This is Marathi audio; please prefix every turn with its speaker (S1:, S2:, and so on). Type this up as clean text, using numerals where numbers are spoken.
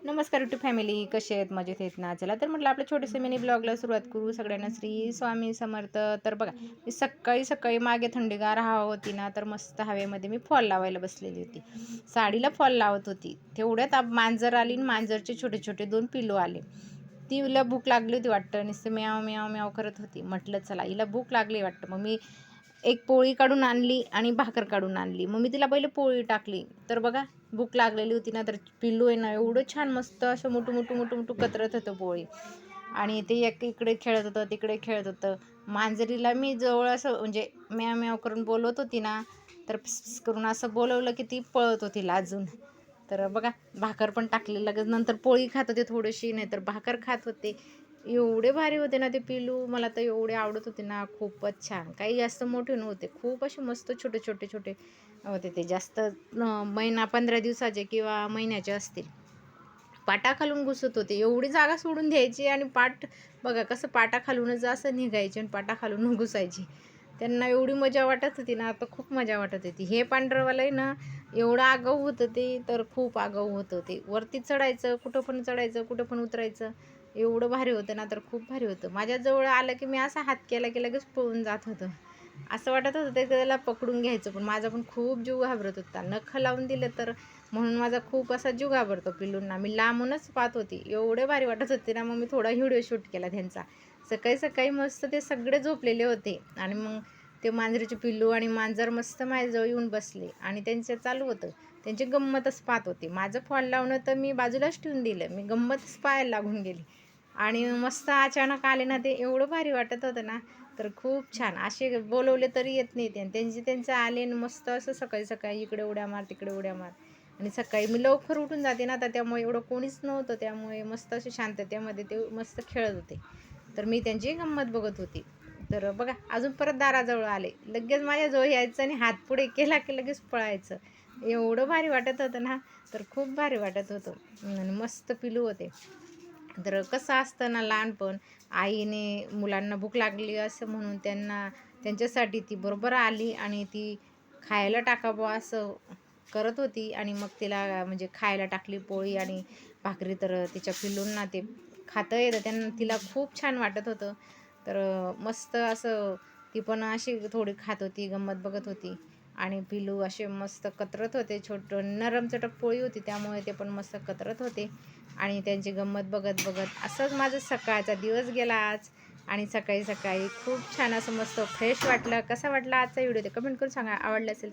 S1: नमस्कार यूट्यूब फॅमिली, कसे आहेत? मजेत आहेत ना? चला तर म्हटलं आपल्या छोटेसे मिनी ब्लॉगला सुरुवात करू. सगळ्यांना श्री स्वामी समर्थ. तर बघा, मी सकाळी सकाळी मागे थंडीगार हवा होती ना, तर मस्त हवेमध्ये मी फॉल लावायला बसलेली होती. साडीला फॉल लावत होती. तेवढ्यात मांजर आली आणि मांजरचे छोटे छोटे 2 पिल्लू आले. तिला भूक लागली होती वाटतं, नुसतं म्याव म्याव म्याव करत होती. म्हटलं चला हिला भूक लागली वाटतं. मग मी एक पोळी काढून आणली आणि भाकर काढून आणली. मग मी तिला पहिले पोळी टाकली. तर बघा, भूक लागलेली होती ना, तर पिल्लू आहे ना, एवढं छान मस्त असं मोठं मोठं मोठं मोठं कतरत होतं पोळी. आणि ते एक इकडे खेळत होतं, तिकडे खेळत होतं. मांजरीला मी जवळ असं म्हणजे म्याव म्याव करून बोलवत होती ना, तर फिस करून असं बोलवलं की ती पळत होती लाजून. तर बघा, भाकर पण टाकली लगेच. नंतर पोळी खात होते थोडीशी, नाहीतर भाकर खात होते. एवढे भारी होते ना ते पिल्लू, मला तर एवढे आवडत होते ना, खूपच छान. काही जास्त मोठे नव्हते, खूप असे मस्त छोटे छोटे छोटे होते ते. जास्त महिना 15 दिवसाचे किंवा महिन्याचे असतील. पाटाखालून घुसत होते, एवढी जागा सोडून द्यायची आणि पाठ बघा कसं पाटाखालूनच असं निघायचे आणि पाटाखालून घुसायची. त्यांना एवढी मजा वाटत होती ना, आता खूप मजा वाटत होती. हे पांढरंवालं आहे ना, एवढं आगाऊ होतं ते, तर खूप आगाऊ होतं ते. वरती चढायचं, कुठं पण चढायचं, कुठं पण उतरायचं. एवढं भारी होतं ना, तर खूप भारी होतं. माझ्याजवळ आलं की मी असा हात केला की लगेच पळून जात होतं. असं वाटत होतं ते त्याला पकडून घ्यायचं, पण माझा पण खूप जीव घाबरत होता. नखं लावून दिलं तर म्हणून माझा खूप असा जीव घाबरतो पिल्लूंना. मी लांबूनच पाहत होती. एवढे भारी वाटत होते ना, मग मी थोडा व्हिडिओ शूट केला त्यांचा. सकाळी सकाळी मस्त ते सगळे झोपलेले होते आणि मग ते मांजरीचे पिल्लू आणि मांजर मस्त माझ्याजवळ येऊन बसले आणि त्यांचं चालू होतं. त्यांची गंमतच पाहत होते. माझं फॉल लावणं तर मी बाजूलाच ठेवून दिलं. मी गंमतच पाहायला लागून गेली आणि मस्त अचानक आले ना, ते एवढं भारी वाटत होतं ना, तर खूप छान. असे बोलवले तरी येत नाही ते आणि त्यांचे आले आणि मस्त असं सकाळी सकाळी इकडे उड्या मार, तिकडे उड्या मार. आणि सकाळी मी लवकर उठून जाते ना, तर त्यामुळे एवढं कोणीच नव्हतं. त्यामुळे मस्त असे शांततेमध्ये ते मस्त खेळत होते. तर मी त्यांची गंमत बघत होती. तर बघा, अजून परत दाराजवळ आले. लगेच माझ्याजवळ यायचं आणि हात पुढे केला की लगेच पळायचं. एवढं भारी वाटत होतं ना, तर खूप भारी वाटत होतं आणि मस्त पिलू होते. तर कसं असतं ना लहानपण, आईने मुलांना भूक लागली असं म्हणून त्यांच्यासाठी ती बरोबर आली आणि ती खायला टाकावं असं करत होती आणि मग तिला म्हणजे खायला टाकली पोळी आणि भाकरी. तर तिच्या पिल्लूंना ते खाता येतं, तिला खूप छान वाटत होतं. तर मस्त असं ती पण अशी थोडी खात होती, गंमत बघत होती आणि पिल्लू असे मस्त कतरत होते. छोटं नरम चटक पोळी होती, त्यामुळे ते पण मस्त कतरत होते आणि त्यांची गंमत बघत बघत असंच माझा सकाळचा दिवस गेला आज. आणि सकाळी सकाळी खूप छान असं मस्त फ्रेश वाटलं. कसा वाटला आजचा व्हिडिओ ते कमेंट करून सांगा. आवडला असेल तर